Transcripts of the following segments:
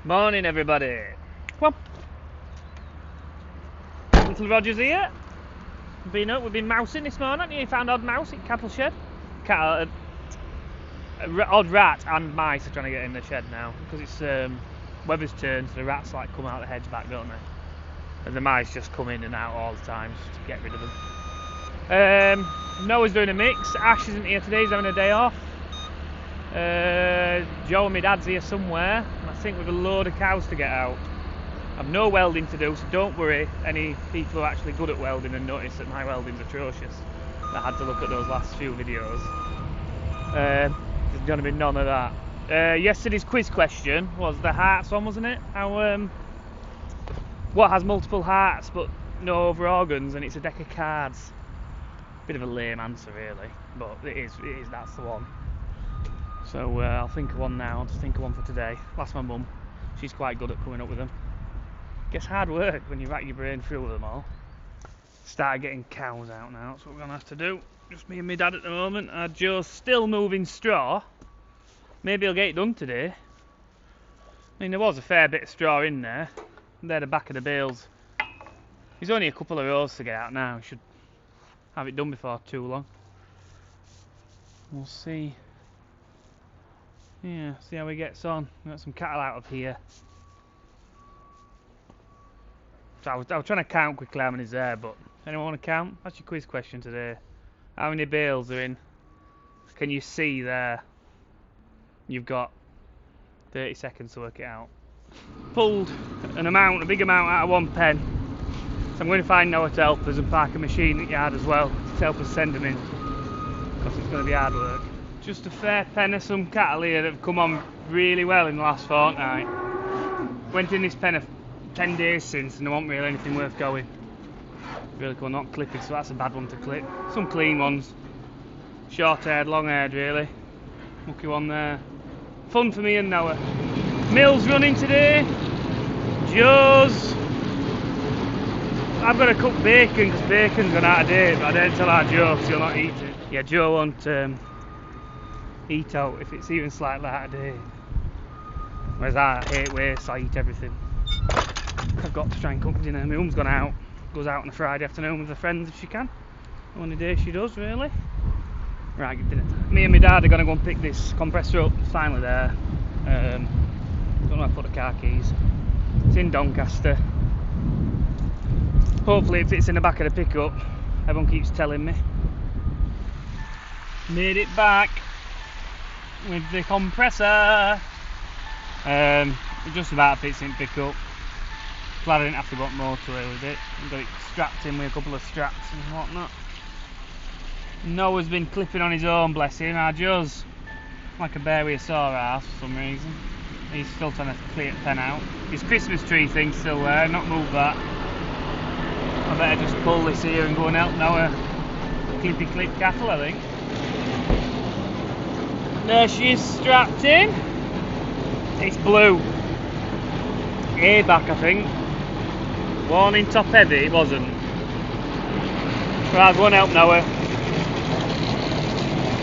Morning, everybody. Well, little Roger's here. We've been mousing this morning. You found odd mouse in cattle shed. Odd rat and mice are trying to get in the shed now because it's weather's turned, so the rats like come out the hedge back, don't they? And the mice just come in and out all the time just to get rid of them. Noah's doing a mix. Ash isn't here today. He's having a day off. Joe and my dad's here somewhere, and I think we've a load of cows to get out. I've no welding to do, so don't worry. Any people who are actually good at welding and notice that my welding's atrocious, I had to look at those last few videos. There's going to be none of that. Yesterday's quiz question was the hearts one, wasn't it? What has multiple hearts but no other organs, and it's a deck of cards. Bit of a lame answer really, but it is that's the one. So I'll think of one now. I'll just think of one for today. Ask my mum. She's quite good at coming up with them. Gets hard work when you rack your brain through them all. Started getting cows out now. That's what we're going to have to do. Just me and my dad at the moment. Joe's still moving straw. Maybe he'll get it done today. I mean, there was a fair bit of straw in there. They're the back of the bales. There's only a couple of rows to get out now. We should have it done before too long. We'll see. Yeah, see how he gets on. We've got some cattle out of here. So I was trying to count quickly how many's there, but anyone want to count? That's your quiz question today. How many bales are in? Can you see there? You've got 30 seconds to work it out. Pulled a big amount out of one pen. So I'm going to find Noah to help us and park a machine at yard as well to help us send them in, because it's going to be hard work. Just a fair pen of some cattle here that have come on really well in the last fortnight. Went in this pen 10 days since and there wasn't really anything worth going. Really cool, not clipping, so that's a bad one to clip. Some clean ones. Short haired, long haired really. Lucky one there. Fun for me and Noah. Mill's running today. Joe's. I've got to cook bacon because bacon's gone out of date, but I don't tell our Joe because he'll not eat it. Yeah, Joe won't eat out if it's even slightly out of date. Whereas I hate waste, I eat everything. I've got to try and cook dinner. My mum's gone out, goes out on a Friday afternoon with her friends if she can. Only day she does really. Right, get dinner time. Me and my dad are going to go and pick this compressor up. It's finally there. Don't know where to put the car keys. It's in Doncaster. Hopefully it fits in the back of the pickup. Everyone keeps telling me. Made it back with the compressor. It just about fits in pickup. Glad I didn't have to go motorway with it. I've got it strapped in with a couple of straps and whatnot. Noah's been clipping on his own, bless him. Our Joe's like a bear with a sore ass for some reason. He's still trying to clear the pen out. His Christmas tree thing's still there, not moved that. I better just pull this here and go and help Noah clip cattle, I think. There she is, strapped in. It's blue. A back, I think. Warning top heavy, it wasn't. Right, go and help Noah.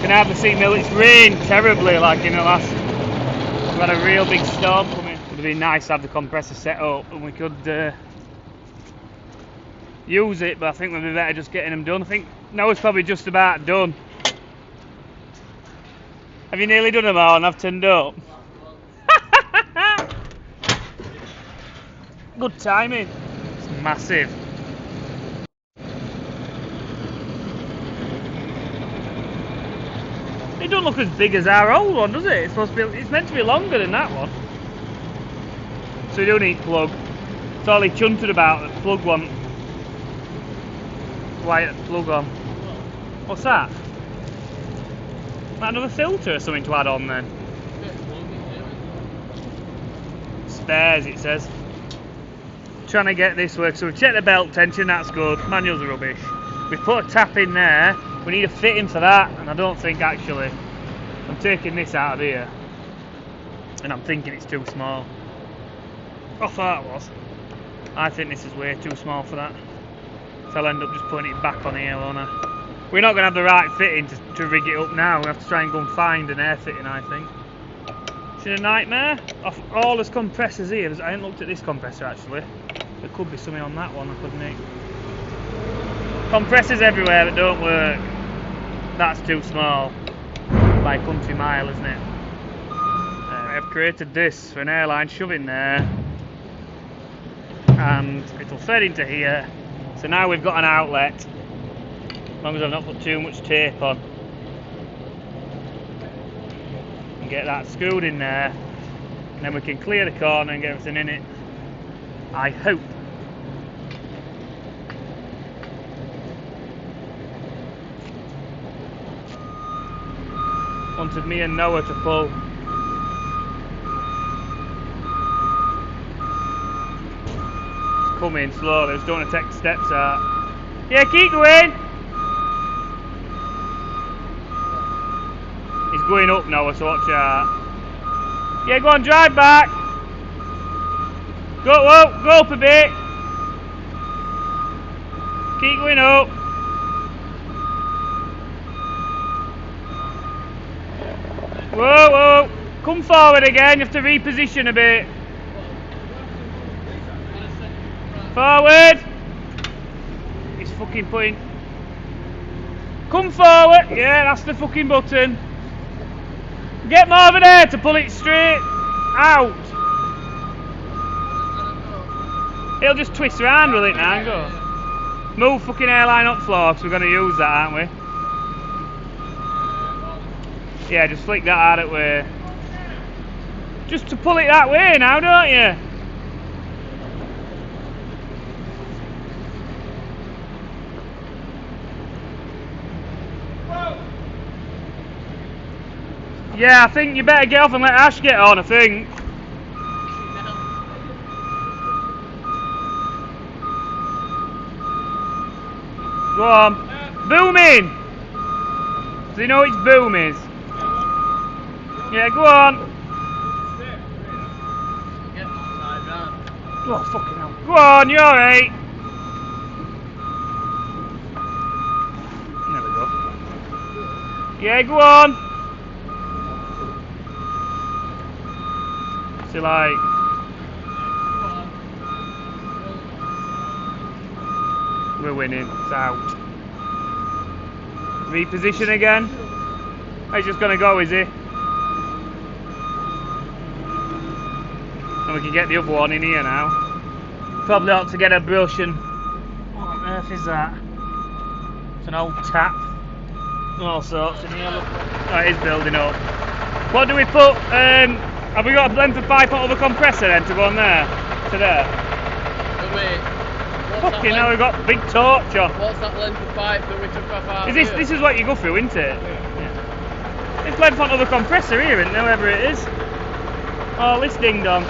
Can hardly see Mill. It's rained terribly, like in the last. We've had a real big storm coming. It would have been nice to have the compressor set up and we could use it, but I think we'd be better just getting them done. I think Noah's probably just about done. Have you nearly done them all and I've turned up? Good timing. It's massive. It don't look as big as our old one, does it? It's meant to be longer than that one. So we do need plug. It's all he chunted about, the plug one. Wire plug on. What's that? Another filter or something to add on then? Spares it says. Trying to get this work, so we've checked the belt tension, that's good. Manuals are rubbish. We put a tap in there, we need a fitting for that, and I don't think actually. I'm taking this out of here, and I'm thinking it's too small. I thought it was. I think this is way too small for that. So I'll end up just putting it back on here, won't I? We're not going to have the right fitting to rig it up now. We'll have to try and go and find an air fitting, I think. It's a nightmare. Off all those compressors here, I haven't looked at this compressor actually. There could be something on that one, I couldn't make. Compressors everywhere that don't work. That's too small. By country mile, isn't it? I have created this for an airline shove in there. And it'll fed into here. So now we've got an outlet. As long as I've not put too much tape on. And get that screwed in there. And then we can clear the corner and get everything in it. I hope. Wanted me and Noah to pull. It's coming slowly, just don't want to take the steps out. Yeah, keep going! He's going up, Noah, so watch out. Yeah, go on, drive back! Go up a bit! Keep going up! Whoa! Come forward again, you have to reposition a bit. Forward! He's fucking putting... Come forward! Yeah, that's the fucking button. Get more over there to pull it straight out. He'll just twist around with it now and go. Move fucking airline up floor, because we're going to use that, aren't we? Yeah, just flick that out of the way. Just to pull it that way now, don't you? Yeah, I think you better get off and let Ash get on, I think. Go on. Booming! Does he know which boom is? Yeah, go on. Oh, fucking hell. Go on, you're alright. There we go. Yeah, go on. See, like... We're winning. It's out. Reposition again. He's just gonna go, is he? And we can get the other one in here now. Probably ought to get a brush and... What on earth is that? It's an old tap. All sorts in here, look. Oh, it is building up. What do we put? Have we got a length of pipe out of a compressor then to go on there? To there? Oh, wait. Fucking hell, we've got a big torch on. What's that length of pipe that we took off out? This is what you go through, isn't it? Yeah. It's length onto the compressor here, isn't it? Whoever it is. Oh, this ding dong.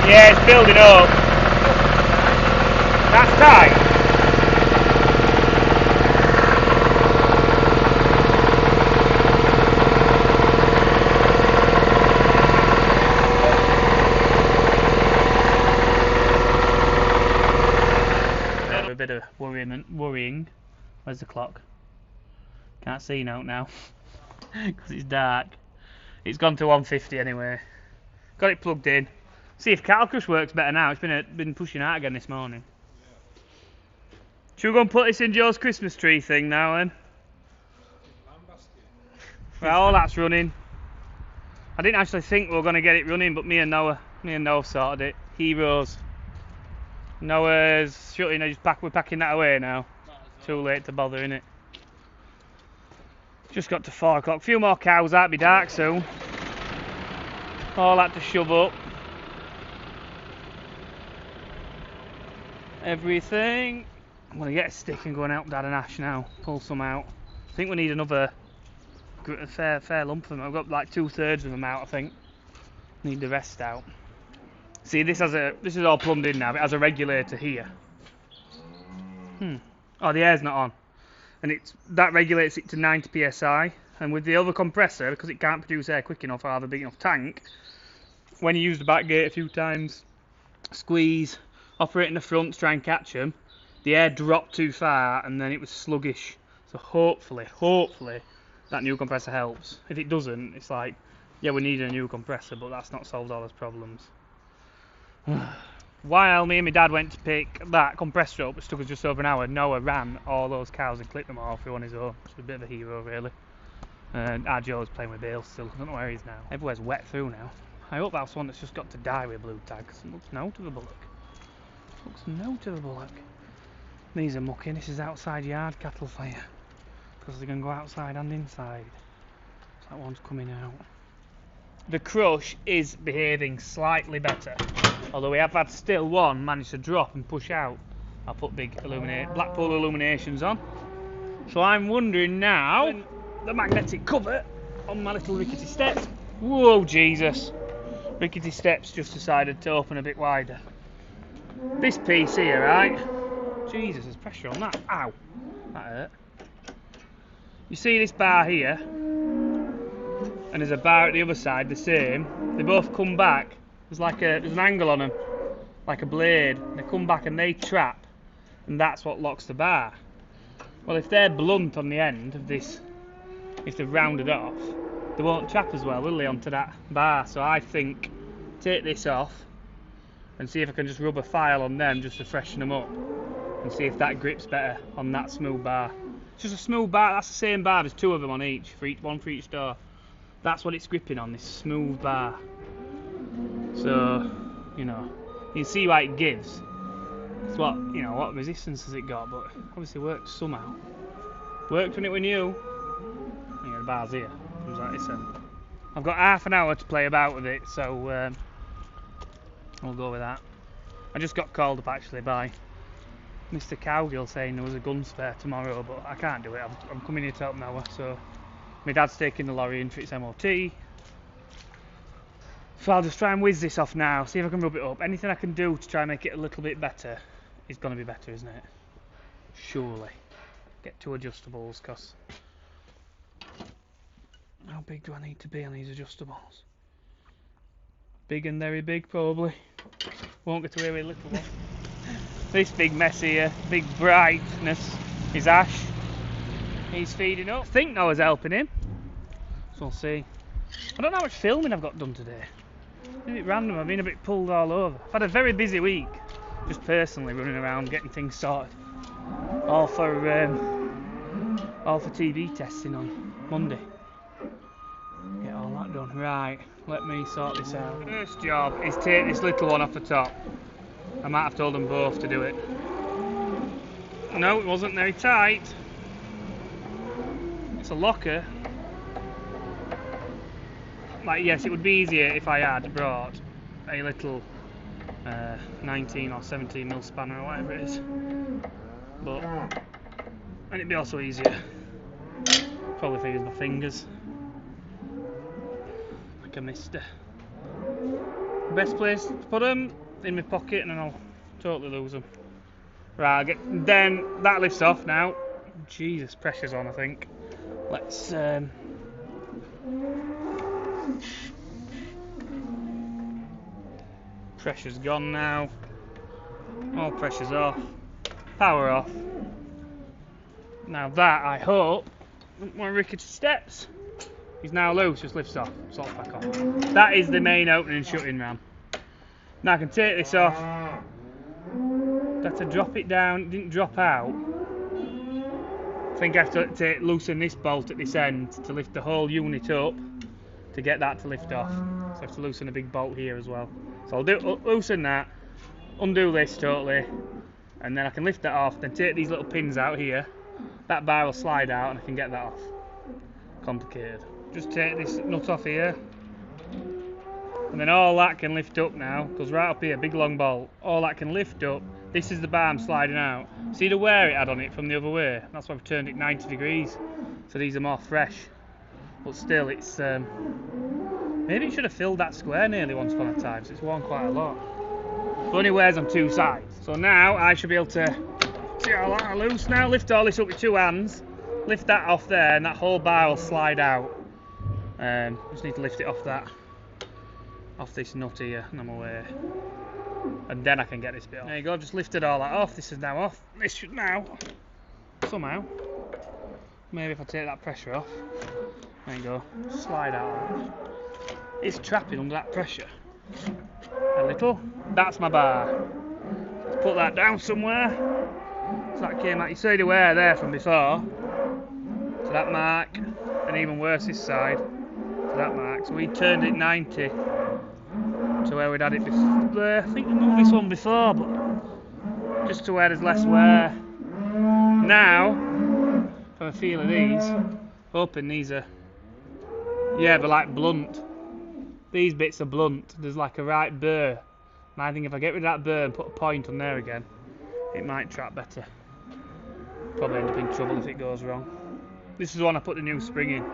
Yeah, it's building up. That's tight. A bit of worrying. Where's the clock? Can't see now because it's dark. It's gone to 150 anyway. Got it plugged in. See if cattle crush works better now. It's been pushing out again this morning. Should we go and put this in Joe's Christmas tree thing now then? Right, all that's running. I didn't actually think we were going to get it running, but me and Noah sorted it. Heroes. Noah's shutting. We're packing that away now. Too late to bother, innit? Just got to 4 o'clock. A few more cows, that'll be dark soon. All that to shove up. Everything. I'm going to get a stick and go and help Dad and Ash now. Pull some out. I think we need another fair lump of them. I've got like 2/3 of them out, I think. Need the rest out. See, this is all plumbed in now. It has a regulator here. Oh, the air's not on. And that regulates it to 90 psi. And with the other compressor, because it can't produce air quick enough or have a big enough tank, when you use the back gate a few times, squeeze, operate in the front to try and catch them, the air dropped too far and then it was sluggish. So hopefully, that new compressor helps. If it doesn't, it's like, yeah, we need a new compressor, but that's not solved all those problems. While me and my dad went to pick that compressor up, which took us just over an hour, Noah ran all those cows and clipped them all through on his own. It's a bit of a hero, really. And our Joe's playing with bales still. I don't know where he is now. Everywhere's wet through now. I hope that's one that's just got to die with blue tags. It looks notable, look. Looks notable, look. These are mucking. This is outside yard cattle fire. Because they're going to go outside and inside. So that one's coming out. The crush is behaving slightly better. Although we have had still one manage to drop and push out. I'll put big Blackpool illuminations on. So I'm wondering now, the magnetic cover on my little rickety steps. Whoa, Jesus. Rickety steps just decided to open a bit wider. This piece here, right? Jesus, there's pressure on that. Ow. That hurt. You see this bar here? And there's a bar at the other side, the same. They both come back. There's an angle on them, like a blade. They come back and they trap, and that's what locks the bar. Well, if they're blunt on the end of this, if they're rounded off, they won't trap as well, will they, onto that bar? So I think take this off and see if I can just rub a file on them just to freshen them up, and see if that grips better on that smooth bar. It's just a smooth bar. That's the same bar. There's two of them on each, one for each door. That's what it's gripping on, this smooth bar. So, you know, you can see why it gives. It's what resistance has it got, but obviously works somehow. Worked when it was new. Yeah, the bar's here. Comes like this end. I've got half an hour to play about with it, so we'll go with that. I just got called up actually by Mr. Cowgill saying there was a gun spare tomorrow, but I can't do it. I'm coming here to help Noah, so my dad's taking the lorry in for its MOT. So I'll just try and whiz this off now, see if I can rub it up. Anything I can do to try and make it a little bit better is going to be better, isn't it? Surely. Get two adjustables, because how big do I need to be on these adjustables? Big and very big, probably. Won't get away with a little one. This big mess here, big brightness, is Ash. He's feeding up. I think Noah's helping him, so we'll see. I don't know how much filming I've got done today. A bit random, I've been a bit pulled all over. I've had a very busy week, just personally running around getting things sorted. All for TV testing on Monday. Get all that done. Right, let me sort this out. First job is take this little one off the top. I might have told them both to do it. No, it wasn't very tight. It's a locker. Like, yes, it would be easier if I had brought a little 19 or 17 mil spanner or whatever it is, but and it'd be also easier probably if I use my fingers like a mister. Best place to put them in my pocket, and then I'll totally lose them. Right, then that lifts off now. Jesus, pressure's on, I think. Let's pressure's gone now. All pressure's off. Power off. Now that, I hope, my rickety steps is now loose, just lifts off, sorts back on. That is the main opening and shutting ram. Now I can take this off. Have to drop it down. It didn't drop out. I think I have to loosen this bolt at this end to lift the whole unit up to get that to lift off. So I have to loosen a big bolt here as well. So I'll loosen that, undo this totally, and then I can lift that off, then take these little pins out here. That bar will slide out and I can get that off. Complicated. Just take this nut off here, and then all that can lift up now, goes right up here, big long bolt. All that can lift up. This is the bar I'm sliding out. See the wear it had on it from the other way? That's why I've turned it 90 degrees. So these are more fresh. But still, it's maybe it should have filled that square nearly once upon a time, so it's worn quite a lot. It only wears on two sides. So now I should be able to see all that loose now, lift all this up with two hands, lift that off there, and that whole bar will slide out. Just need to lift it off this nut here, and I'm away. And then I can get this bit off. There you go, I've just lifted all that off. This is now off. This should now, somehow, maybe if I take that pressure off, There you go. Slide out. It's trapping under that pressure. A little. That's my bar. Let's put that down somewhere. So that came out. You see the wear there from before. To that mark. And even worse this side. To that mark. So we turned it 90 to where we'd had it before. I think we moved this one before, but just to where there's less wear. Now, from a feel of these, hoping these are, yeah, they're like blunt. These bits are blunt. There's like a right burr. And I think if I get rid of that burr and put a point on there again, it might trap better. Probably end up in trouble if it goes wrong. This is the one I put the new spring in.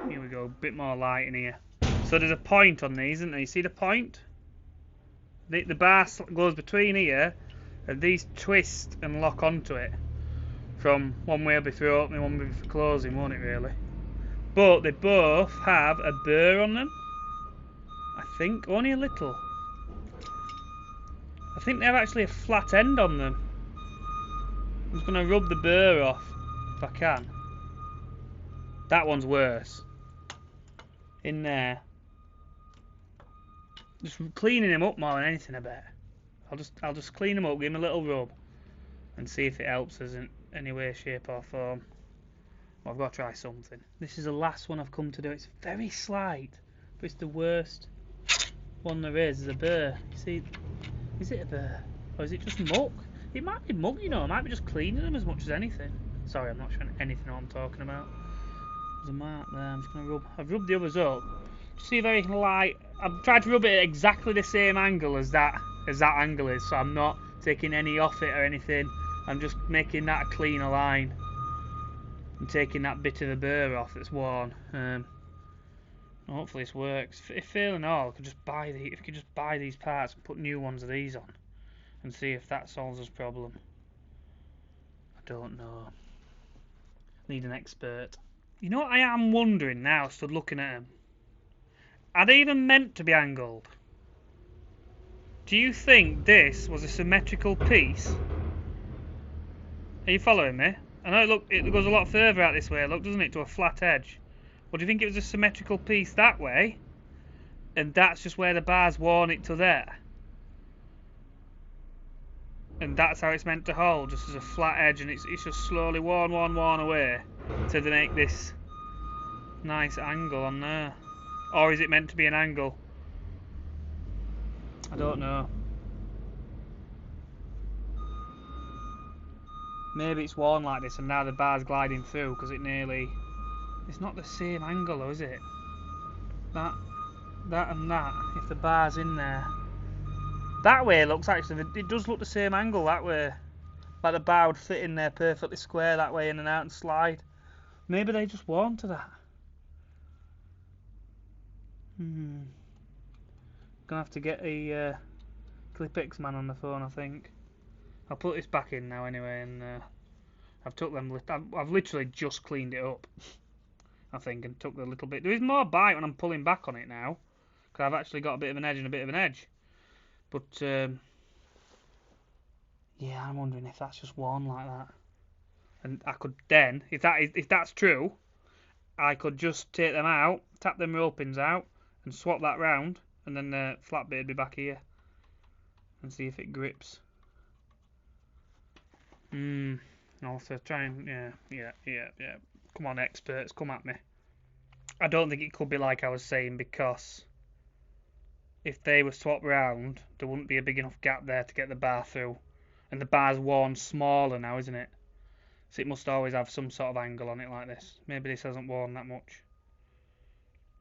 Here we go, a bit more light in here. So there's a point on these, isn't there? You see the point? The bar goes between here, and these twist and lock onto it. From one way will be through opening, one will be for closing, won't it really? But they both have a burr on them. I think, only a little. I think they have actually a flat end on them. I'm just going to rub the burr off, if I can. That one's worse. In there. Just cleaning them up more than anything, I bet. I'll just clean them up, give them a little rub, and see if it helps us in any way, shape or form. Well, I've got to try something. This is the last one I've come to do. It's very slight, but it's the worst one there is. There's a burr. You see, is it a burr? Or is it just muck? It might be muck, you know. I might be just cleaning them as much as anything. Sorry, I'm not showing anything what I'm talking about. There's a mark there. I'm just going to rub. I've rubbed the others up. See very light. I've tried to rub it at exactly the same angle as that angle is, so I'm not taking any off it or anything. I'm just making that a cleaner line and taking that bit of the burr off that's worn. Hopefully this works. If failing all, I could just buy these parts and put new ones of these on and see if that solves this problem. I don't know. Need an expert. You know what I am wondering now, stood looking at them? Are they even meant to be angled? Do you think this was a symmetrical piece? Are you following me? I know it goes a lot further out this way, look, doesn't it, to a flat edge. Or do you think it was a symmetrical piece that way? And that's just where the bar's worn it to there? And that's how it's meant to hold, just as a flat edge, and it's just slowly worn away to make this nice angle on there. Or is it meant to be an angle? I don't know. Maybe it's worn like this and now the bar's gliding through because it's not the same angle though, is it? That and that, if the bar's in there. That way it looks actually, it does look the same angle that way. Like the bar would fit in there perfectly square that way in and out and slide. Maybe they just worn to that. Gonna have to get a Clip-X man on the phone, I think. I'll put this back in now anyway, and I've literally just cleaned it up, I think, and took the little bit. There is more bite when I'm pulling back on it now, because I've actually got a bit of an edge and a bit of an edge. But yeah, I'm wondering if that's just worn like that. And I could then, if that's true, I could just take them out, tap them roll pins out, and swap that round, and then the flat bit would be back here, and see if it grips. I'll have to try and yeah. Come on, experts, come at me. I don't think it could be like I was saying, because if they were swapped round, there wouldn't be a big enough gap there to get the bar through, and the bar's worn smaller now, isn't it? So it must always have some sort of angle on it like this. Maybe this hasn't worn that much.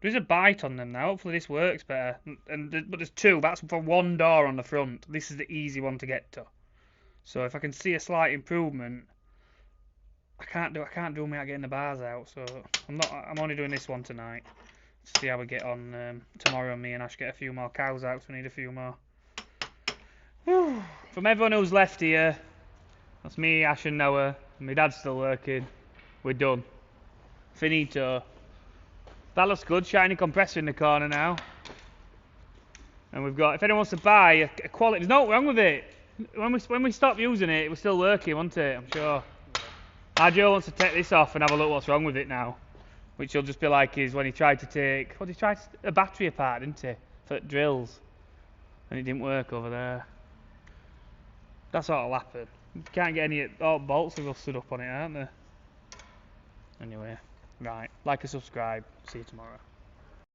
There's a bite on them now. Hopefully this works better. But there's two. That's for one door on the front. This is the easy one to get to. So if I can see a slight improvement, I can't do me without getting the bars out. So I'm only doing this one tonight to see how we get on. Tomorrow me and Ash get a few more cows out. So we need a few more. Whew. From everyone who's left here, that's me, Ash and Noah. My dad's still working. We're done. Finito. That looks good. Shiny compressor in the corner now. And we've got, if anyone wants to buy a quality, there's nothing wrong with it. When we stopped using it, it was still working, wasn't it? I'm sure. Our Joe wants to take this off and have a look what's wrong with it now. Which will just be like is when he tried to take, what did he try a battery apart, didn't he? For drills. And it didn't work over there. That's what'll happen. You can't get any, all bolts have all stood up on it, aren't they? Anyway, right, like and subscribe, see you tomorrow.